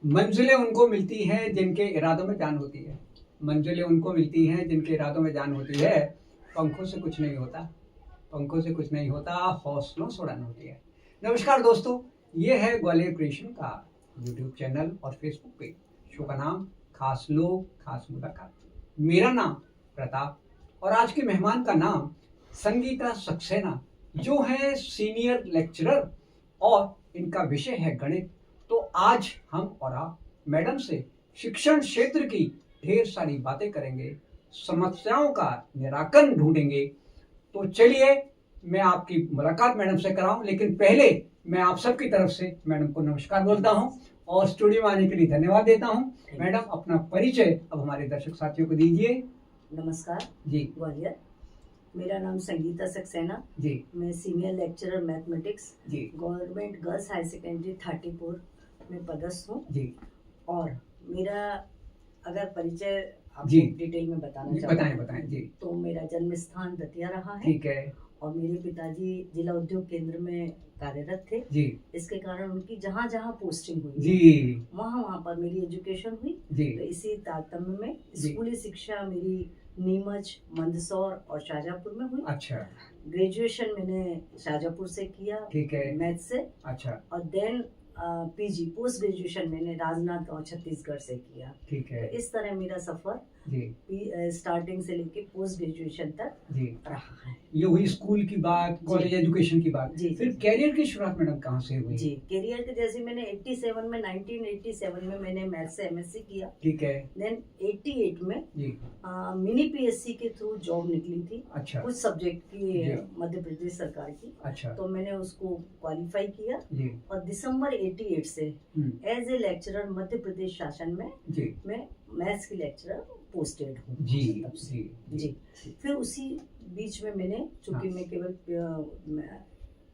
मंजिलें उनको मिलती हैं जिनके इरादों में जान होती है। मंजिलें उनको मिलती हैं जिनके इरादों में जान होती है। पंखों से कुछ नहीं होता, पंखों से कुछ नहीं होता, हौसलों से उड़ान होती है। नमस्कार दोस्तों, ये है ग्वालियर क्रिएशन का यूट्यूब चैनल और फेसबुक पेज। शो का नाम खास लोग खास मुलाकात। मेरा नाम प्रताप और आज के मेहमान का नाम संगीता सक्सेना, जो है सीनियर लेक्चरर और इनका विषय है गणित। तो आज हम और आप मैडम से शिक्षण क्षेत्र की ढेर सारी बातें करेंगे, समस्याओं का निराकरण ढूंढेंगे। तो चलिए मैं आपकी मुलाकात मैडम से कराऊं, लेकिन पहले मैं आप सबकी तरफ से मैडम को नमस्कार बोलता हूं और स्टूडियो में आने के लिए धन्यवाद देता हूं। मैडम अपना परिचय अब हमारे दर्शक साथियों को दीजिए। नमस्कार जी ग्वालियर, मेरा नाम संगीता सक्सेना जी मैं सीनियर लेक्चरर मैथमेटिक्स जी गवर्नमेंट गर्ल्स हाई सेकेंडरी 34 में पदस्थ हूँ। जी और मेरा अगर परिचय आपको जी। डिटेल में बताना जी, चाहूँ बताएं बताएं जी। तो मेरा जन्म स्थान दतिया रहा है ठीक है और मेरे पिताजी जिला उद्योग केंद्र में कार्यरत थे। जी इसके कारण उनकी जहाँ जहाँ पोस्टिंग हुई जी वहाँ पर मेरी एजुकेशन हुई। जी तो इसी तारतम्य में जी। स्कूली शिक्षा मेरी नीमच, मंदसौर और शाहजहाँपुर में हुई। अच्छा ग्रेजुएशन मैंने शाहजहाँपुर से किया ठीक है मैथ से, अच्छा और देन पीजी पोस्ट ग्रेजुएशन मैंने राजनांदगांव छत्तीसगढ़ से किया। ठीक तो है इस तरह मेरा सफर जी स्टार्टिंग से लेके पोस्ट ग्रेजुएशन तक जी। रहा है। ये हुई स्कूल की बात, कॉलेज एजुकेशन की बात। जी, फिर जी। कैरियर की शुरुआत मैडम कहाँ से हुई? जी, करियर के जैसे मैंने 1987 में मैंने मैथ से एमएससी किया। ठीक है देन 88 में जी मिनी पीएससी के थ्रू जॉब निकली थी अच्छा कुछ सब्जेक्ट की जी। मध्य प्रदेश सरकार की। अच्छा तो मैंने उसको क्वालिफाई किया जी और दिसंबर 88 से as a lecturer Madhya Pradesh शासन में जी मैं मैथ्स की लेक्चरर पोस्टेड हूँ जी तब से। जी जी। फिर उसी बीच में मैंने, चूंकि हाँ। मैं केवल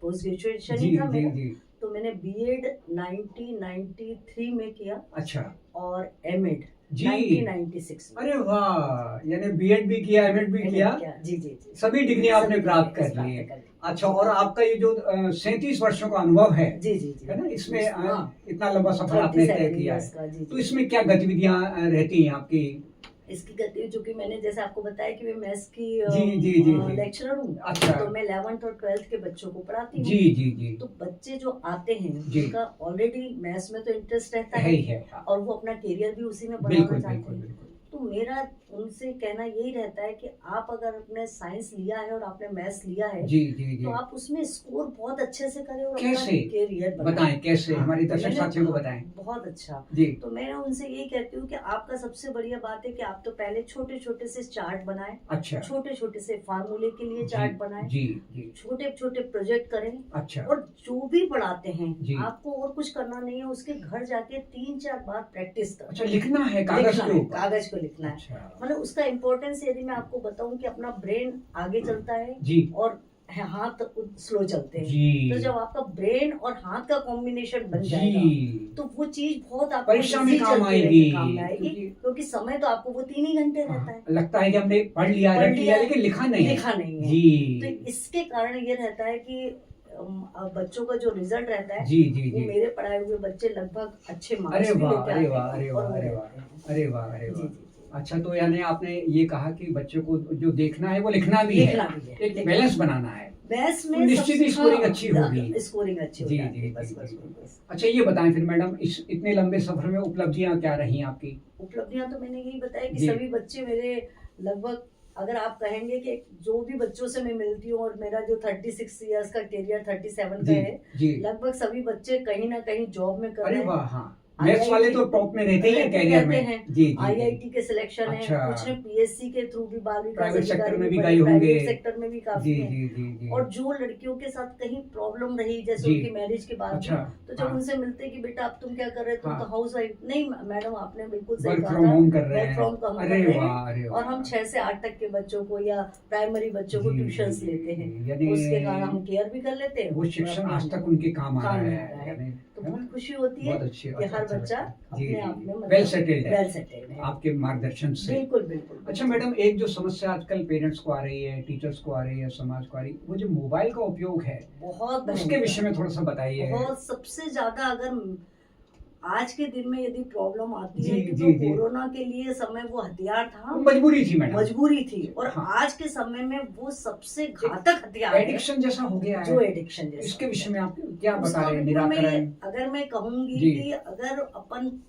पोस्ट ग्रेजुएशन जी ही था जी मेरा, जी तो मैंने बीएड 1993 में किया अच्छा और एमएड जी 1996 में। अरे वाह, यानी बीएड भी किया, एमएड भी किया, जी जी जी। सभी डिग्री आपने सभी प्राप्त डिग्री कर ली है। प्राप्त कर ली। अच्छा, और आपका ये जो 37 वर्षों का अनुभव है जी जी जी है ना, इसमें हाँ। इतना लंबा सफर आपने तय 37 किया years है, का, जी तो जी। इसमें क्या गतिविधियां रहती हैं आपकी? इसकी गति, चूंकि मैंने जैसे आपको बताया कि मैं मैथ्स की जी जी जी जी लेक्चरर हूँ। अच्छा तो मैं 11th और 12th के बच्चों को पढ़ाती हूँ। जी जी जी तो बच्चे जो आते हैं जी। उनका ऑलरेडी मैथ्स में तो इंटरेस्ट रहता है है ही है। और वो अपना करियर भी उसी में बिल्कुल बनाना चाहते बिल्कुल हैं। बिल्कुल तो मेरा उनसे कहना यही रहता है कि आप अगर अपने साइंस लिया है और आपने मैथ्स लिया है जी जी जी। तो आप उसमें स्कोर बहुत अच्छे से करें और कैसे? करियर बताएं कैसे, हाँ, हमारी दर्शक मैंने- साथियों को बताएं। बहुत अच्छा। जी तो मैं उनसे यही कहती हूँ कि आपका सबसे बढ़िया बात है कि आप तो पहले छोटे छोटे से चार्ट बनाएं, अच्छा छोटे छोटे से फार्मूले के लिए जी चार्ट बनाएं, जी जी छोटे छोटे प्रोजेक्ट करें। अच्छा और जो भी पढ़ाते हैं जी। आपको और कुछ करना नहीं है, उसके घर जाके 3-4 बार प्रैक्टिस करें। अच्छा, लिखना है कागज लिखना के है, ऊपर? कागज को लिखना है। अच्छा मतलब उसका इम्पोर्टेंस यदि मैं आपको बताऊं कि अपना ब्रेन आगे चलता है जी और हाथ स्लो चलते हैं। जी तो जब आपका ब्रेन और हाथ का कॉम्बिनेशन बन जाएगा जी तो वो चीज बहुत आपको परीक्षा में easy काम चलती आएगी, रहेगी, काम में आएगी, क्योंकि समय तो आपको वो 3 ही घंटे रहता है। लगता है कि हमने पढ़ लिया पढ़ रख लिया, लिया, लेकिन लिखा नहीं है। लिखा नहीं है। जी तो इसके कारण ये रहता है कि बच्चों का जो रिजल्ट रहता है जी जी वो जी मेरे पढ़ाए हुए बच्चे लगभग अच्छे अरे मार्क्स भी वाह लेके अरे आते वाह हैं अरे और वाह वो अरे रहते वाह हैं। अरे वाह अरे जी वाह। जी जी। अच्छा, तो यानी आपने ये कहा कि बच्चों को जो देखना है वो लिखना भी है, लिखना भी है, एक लिखना बैलेंस बनाना है। मैथ्स तो में निश्चित ही स्कोरिंग अच्छी होगी। स्कोरिंग अच्छी हो जी जाती जी है। बस जी बस जी। बस। अच्छा, ये बताएं फिर मैडम, इस इतने लंबे सफर में उपलब्धियां क्या रही आपकी? उपलब्धियां तो मैंने यही बताया कि जी। सभी बच्चे मेरे लगभग, अगर आप कहेंगे कि जो भी बच्चों से मैं मिलती हूँ, और मेरा जो 36 इयर्स का करियर 37 जी का है, जी लगभग सभी बच्चे कहीं ना कहीं जॉब में कर अरे रहे हैं। वाह, हाँ, मैथ्स वाले तो टॉप में रहते ही हैं रहते कैरियर हैं। में। जी जी आईआईटी के सिलेक्शन है, अच्छा। कुछ ने पीएससी के थ्रू भी 12वीं प्राइवेट क्लास सेक्टर में भी बने, गए होंगे। प्राइवेट सेक्टर में भी काफी जी है। जी जी जी। और जो लड़कियों के साथ कहीं प्रॉब्लम रही, जैसे जी। उनकी मैरिज के बाद अच्छा, भी, तो जब हाँ। उनसे मिलते कि बेटा अब तुम क्या कर रहे हो, तुम हाँ। तो हाउस वाइफ। नहीं मैडम, आपने बिल्कुल सही वर्क कहा फ्रॉम था, होम कर रहे वर्क हैं। फ्रॉम होम कर अरे रहे हैं। वाह अरे वाह। और हम 6 से 8 तक के बच्चों को या प्राइमरी बच्चों को जी, ट्यूशंस जी, लेते हैं, यानी उसके कारण हम केयर भी कर लेते हैं। वो शिक्षण आज तक उनके काम आ काम रहा में है, आ रहा है। यानी तो है ना? बहुत खुशी होती है बहुत अच्छी कि हर बच्चा जी अपने आप में वेल सेटल्ड है वेल सेटल्ड है। आपके मार्गदर्शन से। बिल्कुल बिल्कुल। अच्छा मैडम, एक जो समस्या आजकल पेरेंट्स को आ रही है, टीचर्स को आ रही है, समाज को आ रही है, वो जो मोबाइल का उपयोग है बहुत उसके विषय में थोड़ा सा बताइए। बहुत सबसे ज्यादा, अगर आज के दिन में यदि प्रॉब्लम आती जी, है कि जी, तो जी। कोरोना के लिए समय वो हथियार था, मजबूरी थी मैडम। मजबूरी थी, और हाँ। आज के समय में वो सबसे घातक हथियार है एडिक्शन जैसा हो गया जो है। एडिक्शन जैसा इसके होता विषय है। में आप क्या बता उसका रहे हैं, बिल्कुल निराकरण? अगर मैं कहूंगी जी। कि अगर अपन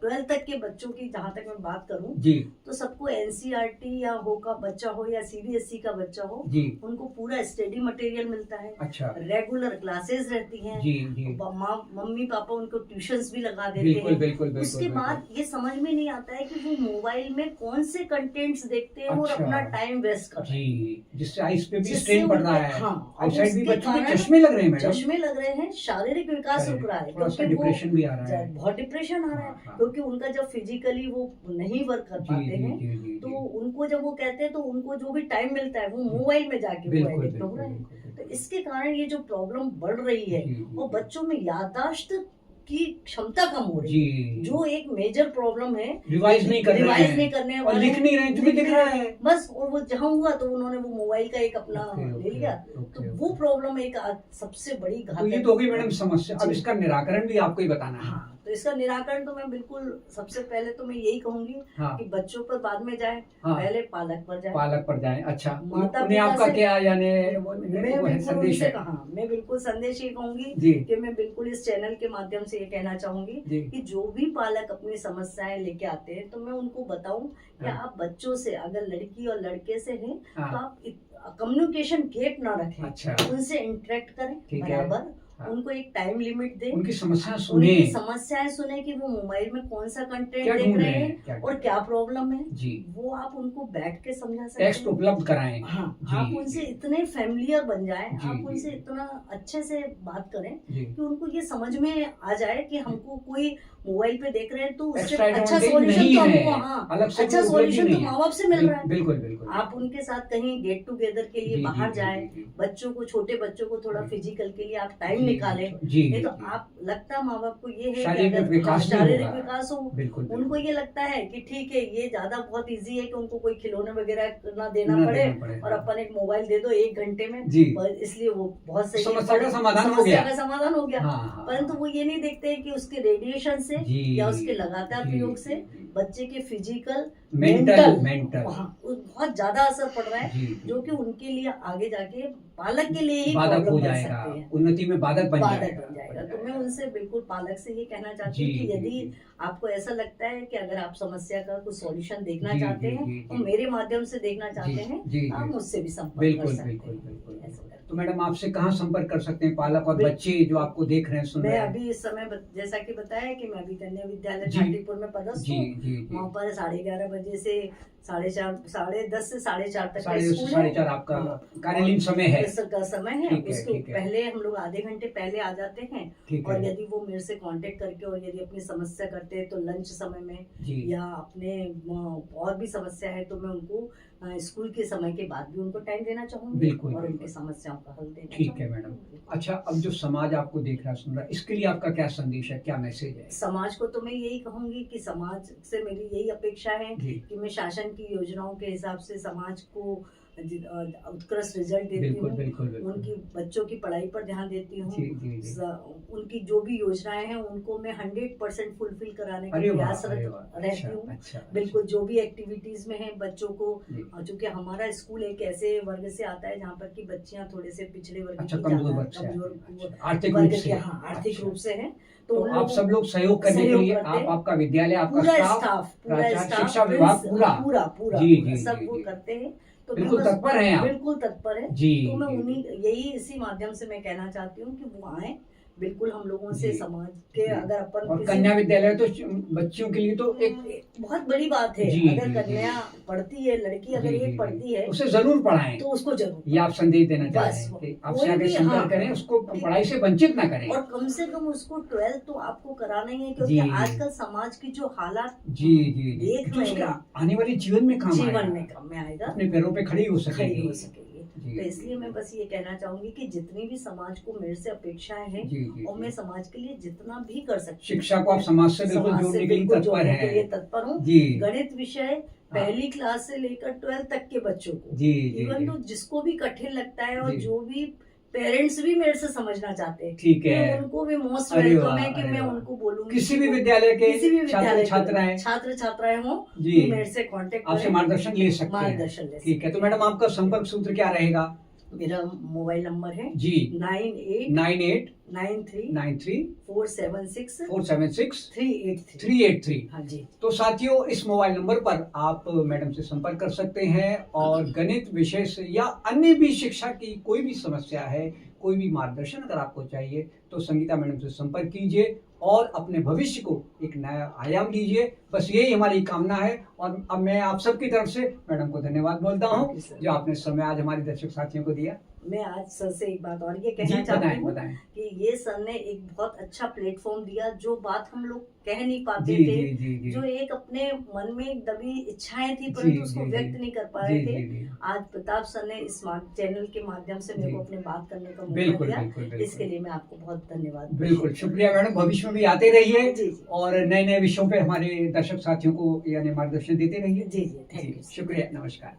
12th तक के बच्चों की जहां तक मैं बात करूं, जी तो सबको एनसीईआरटी या हो का बच्चा हो या सीबीएसई का बच्चा हो, जी। उनको पूरा स्टडी मटेरियल मिलता है, अच्छा। रेगुलर क्लासेस रहती हैं, जी जी। मम्मी पापा उनको ट्यूशंस भी लगा देते बिल्कुल हैं। बिल्कुल बिल्कुल। उसके बाद ये समझ में नहीं आता है कि वो मोबाइल में कौन से कंटेंट्स देखते हैं और अच्छा। अपना टाइम वेस्ट कर रहे हैं, जी, जिससे आइस पे भी जिससे स्ट्रेन पड़ रहा उनके- है। हाँ, और आईसाइट भी उसके बच्चों के कारण चश्मे लग रहे हैं मैडम। चश्मे लग रहे हैं, शारीरिक विकास रुक रहा है, थोड़ा सा क्योंकि वो डिप्रेशन भी आ रहा है। बहुत डिप्रेशन आ रहा है, हाँ। क्योंकि उनका जब फिजिकली वो नहीं वर्क कर जी पाते जी हैं, जी जी तो उनको जब वो कहते हैं तो उनको जो भी टाइम मिलता है वो मोबाइल में जाके वो बिल्कुल एडिक्ट हो बिल्कुल रहे हैं। बिल्कुल। तो इसके कारण ये जो प्रॉब्लम बढ़ रही है, जी, जी, और जी। बच्चों में याददाश्त की क्षमता कम हो रही है, जी। जो एक मेजर प्रॉब्लम है। रिवाइज नहीं कर रहे रिवाइज हैं नहीं करने और वाले लिख नहीं रहे हैं, तुम्हें दिख रहा है। बस, और वो जहाँ हुआ तो उन्होंने वो मोबाइल का एक अपना ओके, ले ओके, लिया। ओके, तो ओके। वो प्रॉब्लम एक सबसे बड़ी तो ये तो होगी मैडम समस्या। अब जी। इसका निराकरण भी आपको ही बताना है। हाँ, तो इसका निराकरण तो मैं बिल्कुल सबसे पहले तो मैं यही कहूंगी हाँ। कि बच्चों पर बाद में जाए, हाँ। पहले पालक पर जाए। पालक पर जाए। अच्छा, माता उन्हें पिता आपका से- क्या यानी मैं वो है बिल्कुल संदेश उनसे है? कहा, मैं बिल्कुल संदेश ये कहूंगी जी कि मैं बिल्कुल इस चैनल के माध्यम से ये कहना चाहूंगी जी। कि जो भी पालक अपनी समस्याएं लेके आते हैं, तो मैं उनको बताऊं कि हाँ। आप बच्चों से, अगर लड़की और लड़के से हैं, तो हाँ। आप कम्युनिकेशन गैप ना रखें, अच्छा, उनसे इंटरेक्ट करें ठीक है। बराबर, हाँ। उनको एक टाइम लिमिट दें, उनकी समस्या सुने, उनकी समस्याएं सुने कि वो मोबाइल में कौन सा कंटेंट क्या देख ढूंढ रहे रहे हैं हैं, क्या और क्या प्रॉब्लम है, जी। वो आप उनको बैठ के समझा सकते टेक्स्ट हैं। उपलब्ध कराएं। हाँ, जी, आप उनसे इतने फैमिलियर बन जाएं, जी, आप जी, उनसे जी। इतना अच्छे से बात करें जी। कि उनको ये समझ में आ जाए कि हमको कोई मोबाइल पे देख रहे हैं तो उससे एक्स्ट्रा अच्छा एडवांटेज सॉल्यूशन नहीं तो है, हमको, हाँ, अलग से अच्छा कोई उपलब्धि सॉल्यूशन तो नहीं है। माँ बाप से मिल रहा है। बिल्कुल बिल्कुल। आप उनके साथ कहीं गेट टुगेदर के लिए जी, बाहर जी, जाएं, जी, जी। बच्चों को, छोटे बच्चों को थोड़ा जी। फिजिकल के लिए आप टाइम जी, निकालें। जी, नहीं तो जी। आप, लगता है माँ बाप को ये है कि शारीरिक अगर विकास भी शारीरिक होगा। विकास हो, बिल्कुल उनको बिल्कुल। ये लगता है कि ठीक है, ये ज्यादा बहुत इजी है कि उनको कोई खिलौने वगैरह ना देना ना पड़े, देना पड़े। और अपन एक मोबाइल दे दो 1 घंटे में, जी। और इसलिए वो बहुत सही है। समस्या का समाधान हो समस्या गया। का समाधान हो गया। हाँ, हाँ, परंतु वो ये नहीं देखते हैं कि उसके रेडिएशन से जी, या उसके लगातार जी, प्रयोग से जी, जी। बच्चे के फिजिकल, मेंटल हाँ, बहुत ज्यादा असर पड़ रहा है, जी, जी, जो कि उनके लिए आगे जाके पालक के लिए ही बाधक प्रॉब्लम हो बन जाएगा, सकती है, उन्नति में बाधक बन बाधक जाएगा। बन जाएगा। तो मैं उनसे बिल्कुल पालक से ये कहना चाहती जी, हूँ कि जी, यदि जी। आपको ऐसा लगता है कि अगर आप समस्या का कुछ सॉल्यूशन देखना जी, चाहते जी, हैं, जी, तो जी। मेरे माध्यम से देखना चाहते हैं, जी, आप जी। मुझसे भी संपर्क कर बिल्कुल सकते बिल्कुल हैं। बिल्कुल। ऐसा करते तो मैडम आपसे कहाँ संपर्क कर सकते हैं पालक और बच्चे जो आपको देख रहे हैं, सुन रहे मैं हैं? अभी इस समय जैसा कि बताया कि मैं अभी कन्या विद्यालय जी। घाटीपुर में पदस्थ जी हूँ। जी जी। वहाँ पर 11:30 बजे से 4:30 10:30 से 4:30 तक का 4:30 स्कूल से है। 4:30 आपका हाँ। कार्यलीन समय है। का समय है। ठीक है, उसके ठीक है। पहले हम लोग आधे घंटे पहले आ जाते हैं, ठीक और है। यदि वो मेरे से कांटेक्ट करके और यदि अपनी समस्या करते हैं तो लंच समय में, जी या अपने और भी समस्या है तो मैं उनको स्कूल के समय के बाद भी उनको टाइम देना चाहूंगी, बिल्कुल, और बिल्कुल। उनकी समस्याओं का हल देना ठीक है चाहूंगी। मैडम। अच्छा, अब जो समाज आपको देख रहा है, सुन रहा है, इसके लिए आपका क्या संदेश है, क्या मैसेज है? समाज को तो मैं यही कहूंगी कि समाज से मेरी यही अपेक्षा है जी कि मैं शासन की योजनाओं के हिसाब से समाज को उत्कृष्ट रिजल्ट देती बिल्कुल हूँ, बिल्कुल बिल्कुल। उनकी बच्चों की पढ़ाई पर ध्यान देती हूँ, जी जी जी। उनकी जो भी योजनाएं हैं उनको मैं 100% फुलफिल कराने का अरे वाह, प्रयास अरे वाह। रहती अच्छा हूँ। अच्छा। बिल्कुल, जो भी एक्टिविटीज में है बच्चों को, जी। चूंकि हमारा स्कूल एक ऐसे वर्ग से आता है जहाँ पर की बच्चियाँ थोड़े से पिछड़े वर्ग अच्छा, की, कमजोर ज्यादा वर्ग से आते हैं। कमजोर अच्छा, आर्थिक वर्ग रूप के, से। हाँ, आर्थिक अच्छा। रूप से है। तो उन आप लोगों- सब लोग सहयोग करने के सहयोग लिए, करते आप, हैं। आपका विद्यालय, आपका पूरा स्टाफ, स्टाफ, पूरा प्राचार्य, स्टाफ, शिक्षा विभाग पूरा पूरा जी, पूरा, जी, सब जी, वो जी। करते हैं। तो बिल्कुल मैं बस- तत्पर हैं आप। बिल्कुल तत्पर है। जी तो मैं जी, उन्हीं, जी। यही इसी माध्यम से मैं कहना चाहती हूँ कि वो आए, बिल्कुल हम लोगों से जी, समाज के, जी। अगर अपन और किसी- कन्या विद्यालय तो बच्चियों के लिए तो एक बहुत बड़ी बात है। जी, अगर जी, कन्या जी। पढ़ती है, लड़की अगर जी, जी, एक जी। पढ़ती है उसे जरूर पढ़ाएं, तो उसको जरूर, ये आप संदेश देना चाह रहे बस, हैं कि आपसे कोई आगे भी, संपर्क हाँ, करें, उसको कि- पढ़ाई से वंचित ना करें। और कम से कम उसको 12th तो आपको कराना ही है, क्योंकि जी। आजकल समाज की जो हालात जी जी जी, देख जो रहे उसके हैं, आने वाले जीवन में काम आएगा, जीवन में काम में आएगा, अपने पैरों पे खड़ी हो खड़ी सकेगी। हो सकेगी। जी, तो इसलिए मैं बस ये कहना चाहूंगी कि जितनी भी समाज को मेरे से अपेक्षाएं हैं, जी जी और जी। मैं समाज के लिए जितना भी कर सकती हूँ, शिक्षा को आप समाज से बिल्कुल समाज से जोड़ने के लिए बिल्कुल तत्पर जोड़ने के लिए हैं। तत्पर हूँ। जी गणित विषय पहली क्लास से लेकर 12th तक के बच्चों को, जी जी इवन जी। तो जिसको भी कठिन लगता है और जी। जो भी पेरेंट्स भी मेरे से समझना चाहते हैं। ठीक है। मैं उनको भी मोस्ट अरे वेलकम वाह, है कि अरे मैं वाह। उनको बोलूंगी किसी कि भी वो- विद्यालय के किसी भी छात्र विद्यालय छात्राएं छात्र छात्राएं हों जी वो मेरे से कांटेक्ट आपसे करें, मार्गदर्शन ले सकते हैं। मार्गदर्शन ले ठीक है, तो मैडम आपका संपर्क सूत्र क्या रहेगा? मेरा मोबाइल नंबर है जी 9893 9893 476 476 383। 383। हाँ जी। तो साथियों, इस मोबाइल नंबर पर आप मैडम से संपर्क कर सकते हैं और गणित विषय से या अन्य भी शिक्षा की कोई भी समस्या है, कोई भी मार्गदर्शन अगर आपको चाहिए तो संगीता मैडम से संपर्क कीजिए और अपने भविष्य को एक नया आयाम दीजिए। बस यही हमारी कामना है और अब मैं आप सबकी तरफ से मैडम को धन्यवाद बोलता हूँ Thank you, sir. जो आपने समय आज हमारे दर्शक साथियों को दिया। मैं आज सर से एक बात और ये जी कहना चाहती बताएं हूँ बताएं। कि ये सर ने एक बहुत अच्छा प्लेटफॉर्म दिया, जो बात हम लोग कह नहीं पाते जी थे, जी जी जी जो एक अपने मन में दबी इच्छाएं थी जी, परंतु उसको जी, व्यक्त जी। नहीं कर पा जी रहे जी थे। जी आज प्रताप सर ने इस चैनल के माध्यम से मेरे जी। को अपने बात करने का मौका बिल्कुल दिया। बिल्कुल इसके बिल्कुल लिए मैं आपको बहुत धन्यवाद। बिल्कुल शुक्रिया मैडम। भविष्य में भी आते रहिए जी जी और नए नए विषयों पे हमारे दर्शक साथियों को यानी मार्गदर्शन देते रहिए। जी जी, थैंक जी यू। शुक्रिया, नमस्कार।